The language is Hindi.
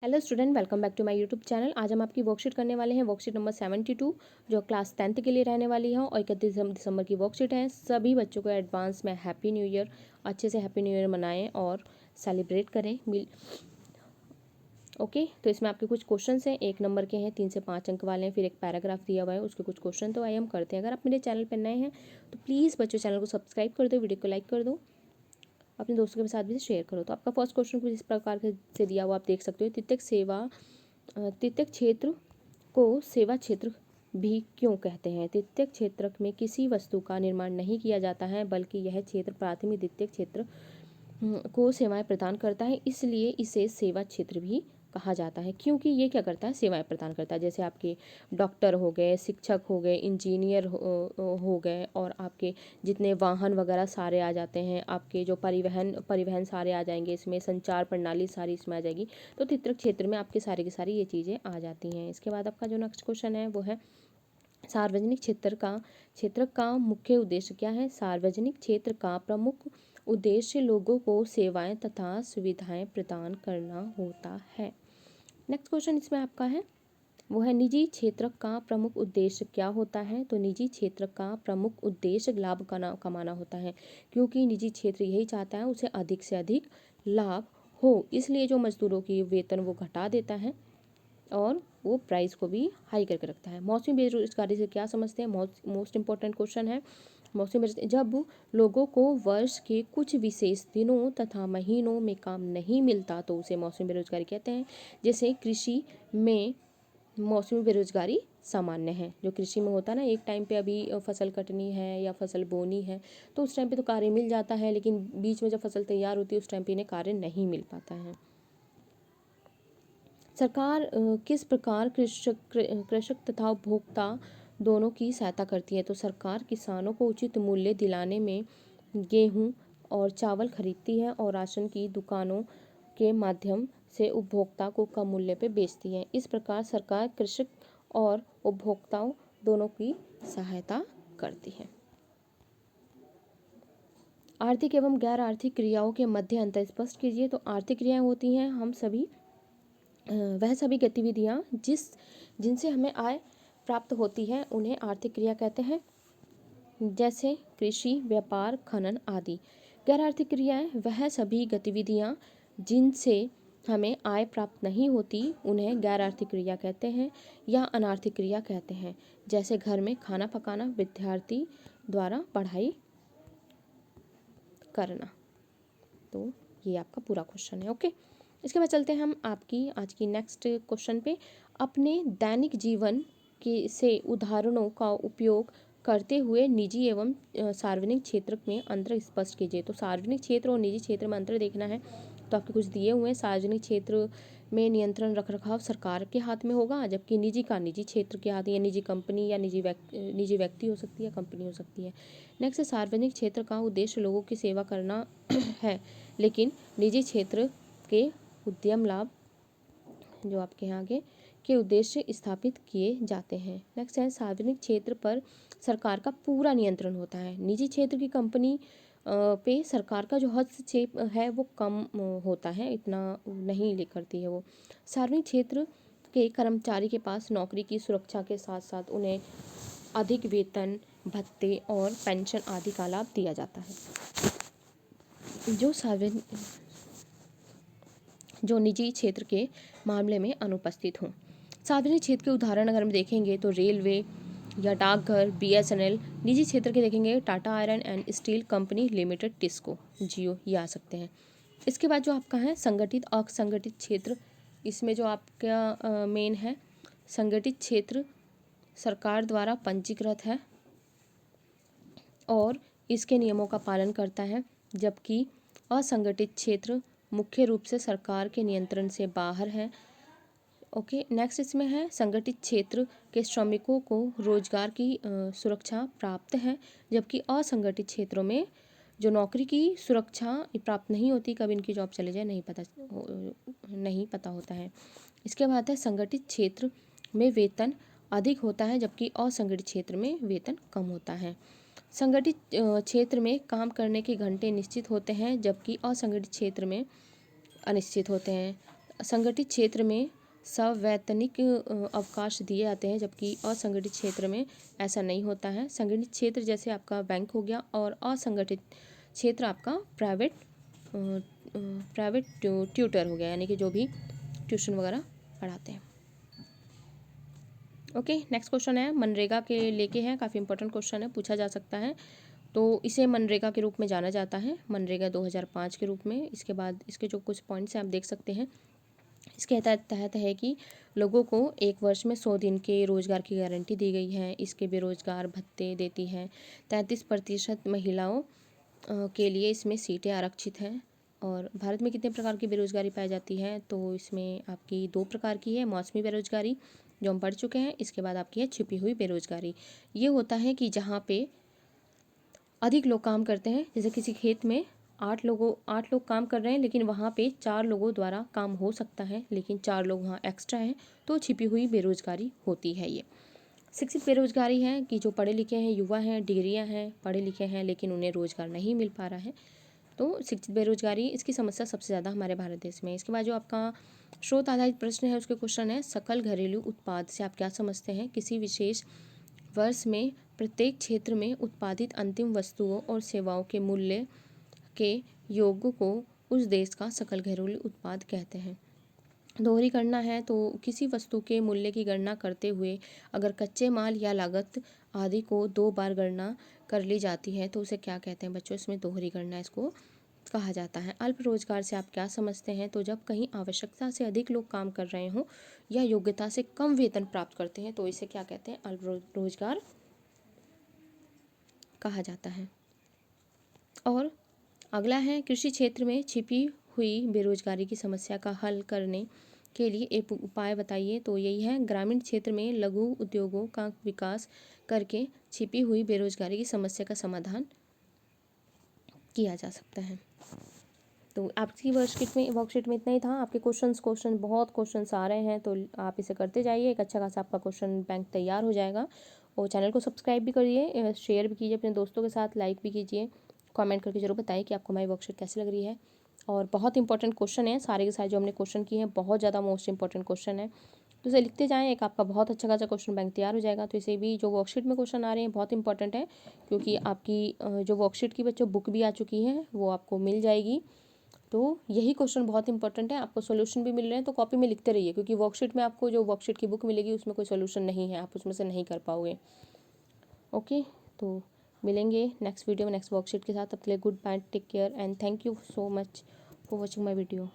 Hello student, welcome back to my YouTube channel. आज हम आपकी वर्कशीट करने वाले हैं, वर्कशीट नंबर 72 जो क्लास 10th के लिए रहने वाली है और 31 दिसंबर की वर्कशीट है। सभी बच्चों को एडवांस में हैप्पी न्यू ईयर। अच्छे से हैप्पी न्यू ईयर मनाएं और सेलिब्रेट करें। ओके, तो इसमें आपके कुछ क्वेश्चंस हैं, 1 नंबर के हैं, 3 से 5 अंक वाले हैं, फिर एक पैराग्राफ दिया हुआ है, उसके कुछ क्वेश्चन तो आइए हम करते हैं। अगर आप मेरे चैनल पर नए हैं तो प्लीज़ बच्चों चैनल को सब्सक्राइब कर दो, वीडियो को लाइक कर दो, अपने दोस्तों के साथ भी शेयर करो। तो आपका फर्स्ट क्वेश्चन कुछ इस प्रकार से दिया हुआ आप देख सकते हो। तृतीयक क्षेत्र को सेवा क्षेत्र भी क्यों कहते हैं? तृतीयक क्षेत्र में किसी वस्तु का निर्माण नहीं किया जाता है, बल्कि यह क्षेत्र प्राथमिक द्वितीयक क्षेत्र को सेवाएं प्रदान करता है, इसलिए इसे सेवा क्षेत्र भी कहा जाता है। क्योंकि ये क्या करता है? सेवाएं प्रदान करता है। जैसे आपके डॉक्टर हो गए, शिक्षक हो गए, इंजीनियर हो गए, और आपके जितने वाहन वगैरह सारे आ जाते हैं, आपके जो परिवहन सारे आ जाएंगे इसमें, संचार प्रणाली सारी इसमें आ जाएगी। तो तृतीयक क्षेत्र में आपके सारी की सारी ये चीज़ें आ जाती हैं। इसके बाद आपका जो नेक्स्ट क्वेश्चन है वो है सार्वजनिक क्षेत्र का मुख्य उद्देश्य क्या है? सार्वजनिक क्षेत्र का प्रमुख उद्देश्य लोगों को सेवाएं तथा सुविधाएं प्रदान करना होता है। नेक्स्ट क्वेश्चन इसमें आपका है वो है निजी क्षेत्र का प्रमुख उद्देश्य क्या होता है? तो निजी क्षेत्र का प्रमुख उद्देश्य लाभ कमाना होता है, क्योंकि निजी क्षेत्र यही चाहता है उसे अधिक से अधिक लाभ हो, इसलिए जो मजदूरों की वेतन वो घटा देता है और वो प्राइस को भी हाई करके रखता है। मौसमी बेरोजगारी से क्या समझते हैं? मोस्ट इंपॉर्टेंट क्वेश्चन है। जब लोगों को वर्ष के कुछ विशेष दिनों तथा महीनों में काम नहीं मिलता तो उसे मौसमी बेरोजगारी कहते हैं। जैसे कृषि में मौसमी बेरोजगारी सामान्य है। जो कृषि में होता है ना, एक टाइम पे अभी फसल कटनी है या फसल बोनी है तो उस टाइम पे तो कार्य मिल जाता है, लेकिन बीच में जब फसल तैयार होती है उस टाइम पे इन्हें कार्य नहीं मिल पाता है। सरकार किस प्रकार कृषक तथा उपभोक्ता दोनों की सहायता करती है? तो सरकार किसानों को उचित मूल्य दिलाने में गेहूं और चावल खरीदती है और राशन की दुकानों के माध्यम से उपभोक्ता को कम मूल्य पर बेचती है। इस प्रकार सरकार कृषक और उपभोक्ताओं दोनों की सहायता करती है। आर्थिक एवं गैर आर्थिक क्रियाओं के मध्य अंतर स्पष्ट कीजिए। तो आर्थिक क्रियाएं होती हैं वह सभी गतिविधियां जिनसे हमें आय प्राप्त होती है उन्हें आर्थिक क्रिया कहते हैं, जैसे कृषि, व्यापार, खनन आदि। गैर आर्थिक क्रियाएं वह सभी गतिविधियां जिनसे हमें आय प्राप्त नहीं होती उन्हें गैर आर्थिक क्रिया कहते हैं या अनार्थिक क्रिया कहते हैं। जैसे घर में खाना पकाना, विद्यार्थी द्वारा पढ़ाई करना। तो ये आपका पूरा क्वेश्चन है। ओके, इसके बाद चलते हैं हम आपकी आज की नेक्स्ट क्वेश्चन पे। अपने दैनिक जीवन के से उदाहरणों का उपयोग करते हुए निजी एवं सार्वजनिक क्षेत्र में अंतर स्पष्ट कीजिए। तो सार्वजनिक क्षेत्र और निजी क्षेत्र में अंतर देखना है तो आपके कुछ दिए हुए हैं। सार्वजनिक क्षेत्र में नियंत्रण रख रखाव सरकार के हाथ में होगा, जबकि निजी क्षेत्र के हाथ, या निजी कंपनी या निजी व्यक्ति हो सकती है, कंपनी हो सकती है। नेक्स्ट, सार्वजनिक क्षेत्र का उद्देश्य लोगों की सेवा करना है, लेकिन निजी क्षेत्र के उद्यम लाभ जो आपके यहाँ आगे के उद्देश्य स्थापित किए जाते हैं। नेक्स्ट है सार्वजनिक क्षेत्र पर सरकार का पूरा नियंत्रण होता है। निजी क्षेत्र की कंपनी पे सरकार का जो हस्तक्षेप है वो कम होता है, इतना नहीं ले करती है वो। सार्वजनिक क्षेत्र के कर्मचारी के पास नौकरी की सुरक्षा के साथ साथ उन्हें अधिक वेतन, भत्ते और पेंशन आदि का लाभ दिया जाता है, जो निजी क्षेत्र के मामले में अनुपस्थित हों। सार्वजनिक क्षेत्र के उदाहरण अगर हम देखेंगे तो रेलवे या डाकघर, BSNL। निजी क्षेत्र के देखेंगे Tata iron and steel company limited, TISCO, Jio, ये आ सकते हैं। इसके बाद जो आपका है संगठित असंगठित क्षेत्र, इसमें जो आपका मेन है संगठित क्षेत्र सरकार द्वारा पंजीकृत है और इसके नियमों का पालन करता है, जबकि असंगठित क्षेत्र मुख्य रूप से सरकार के नियंत्रण से बाहर है। ओके, नेक्स्ट इसमें है संगठित क्षेत्र के श्रमिकों को रोजगार की सुरक्षा प्राप्त है, जबकि असंगठित क्षेत्रों में जो नौकरी की सुरक्षा प्राप्त नहीं होती, कब इनकी जॉब चले जाए नहीं पता होता है। इसके बाद है संगठित क्षेत्र में वेतन अधिक होता है, जबकि असंगठित क्षेत्र में वेतन कम होता है। संगठित क्षेत्र में काम करने के घंटे निश्चित होते हैं, जबकि असंगठित क्षेत्र में अनिश्चित होते हैं। संगठित क्षेत्र में सवैतनिक अवकाश दिए जाते हैं, जबकि असंगठित क्षेत्र में ऐसा नहीं होता है। संगठित क्षेत्र जैसे आपका बैंक हो गया, और असंगठित क्षेत्र आपका प्राइवेट ट्यूटर हो गया, यानी कि जो भी ट्यूशन वगैरह पढ़ाते हैं। ओके, नेक्स्ट क्वेश्चन है मनरेगा के लेके है, काफ़ी इंपॉर्टेंट क्वेश्चन है, पूछा जा सकता है। तो इसे मनरेगा के रूप में जाना जाता है, मनरेगा 2005 के रूप में। इसके बाद इसके जो कुछ पॉइंट्स हैं आप देख सकते हैं। इसके तहत है कि लोगों को एक वर्ष में 100 दिन के रोज़गार की गारंटी दी गई है। इसके बेरोजगार भत्ते देती है। 33% महिलाओं के लिए इसमें सीटें आरक्षित हैं। और भारत में कितने प्रकार की बेरोजगारी पाई जाती है, तो इसमें आपकी 2 प्रकार की है। मौसमी बेरोजगारी जो हम पढ़ चुके हैं, इसके बाद आपकी है छिपी हुई बेरोजगारी। ये होता है कि जहाँ पे अधिक लोग काम करते हैं, जैसे किसी खेत में 8 लोग काम कर रहे हैं, लेकिन वहाँ पे 4 लोगों द्वारा काम हो सकता है, लेकिन 4 लोग वहाँ एक्स्ट्रा हैं, तो छिपी हुई बेरोजगारी होती है ये। शिक्षित बेरोजगारी है कि जो पढ़े लिखे हैं, युवा हैं, डिग्रियां हैं, पढ़े लिखे हैं, लेकिन उन्हें रोजगार नहीं मिल पा रहा है, तो शिक्षित बेरोजगारी इसकी समस्या सबसे ज़्यादा हमारे भारत देश में। इसके बाद जो आपका स्रोत आधारित प्रश्न है, उसके क्वेश्चन है सकल घरेलू उत्पाद से आप क्या समझते हैं? किसी विशेष वर्ष में प्रत्येक क्षेत्र में उत्पादित अंतिम वस्तुओं और सेवाओं के मूल्य के योग को उस देश का सकल घरेलू उत्पाद कहते हैं। दोहरी गणना है, तो किसी वस्तु के मूल्य की गणना करते हुए अगर कच्चे माल या लागत आदि को 2 बार गणना कर ली जाती है, तो उसे क्या कहते हैं बच्चों? इसमें दोहरी गणना इसको कहा जाता है। अल्प रोजगार से आप क्या समझते हैं? तो जब कहीं आवश्यकता से अधिक लोग काम कर रहे हों या योग्यता से कम वेतन प्राप्त करते हैं, तो इसे क्या कहते हैं? अल्प रोजगार कहा जाता है। और अगला है कृषि क्षेत्र में छिपी हुई बेरोजगारी की समस्या का हल करने के लिए एक उपाय बताइए। तो यही है, ग्रामीण क्षेत्र में लघु उद्योगों का विकास करके छिपी हुई बेरोजगारी की समस्या का समाधान किया जा सकता है। तो आपकी वर्कशीट में इतना ही था। आपके बहुत क्वेश्चंस आ रहे हैं, तो आप इसे करते जाइए, एक अच्छा खासा आपका क्वेश्चन बैंक तैयार हो जाएगा। और चैनल को सब्सक्राइब भी करिए, शेयर भी कीजिए अपने दोस्तों के साथ, लाइक भी कीजिए, कमेंट करके जरूर बताइए कि आपको हमारी वर्कशीट कैसी लग रही है। और बहुत इंपॉर्टेंट क्वेश्चन है, सारे के सारे जो हमने क्वेश्चन किए हैं बहुत ज़्यादा मोस्ट इंपॉर्टेंट क्वेश्चन है, तो इसे लिखते जाएँ, एक आपका बहुत अच्छा खासा क्वेश्चन बैंक तैयार हो जाएगा। तो इसे भी जो वर्कशीट में क्वेश्चन आ रहे हैं बहुत इंपॉर्टेंट है, क्योंकि आपकी जो वर्कशीट की बच्चों बुक भी आ चुकी है, वो आपको मिल जाएगी। तो यही क्वेश्चन बहुत इंपॉर्टेंट है, आपको सॉल्यूशन भी मिल रहे हैं, तो कॉपी में लिखते रहिए, क्योंकि वर्कशीट में आपको जो वर्कशीट की बुक मिलेगी उसमें कोई सॉल्यूशन नहीं है, आप उसमें से नहीं कर पाओगे। ओके, तो मिलेंगे नेक्स्ट वीडियो में नेक्स्ट वर्कशीट के साथ। तब तक के लिए good bye, take care and thank you so much for watching my video.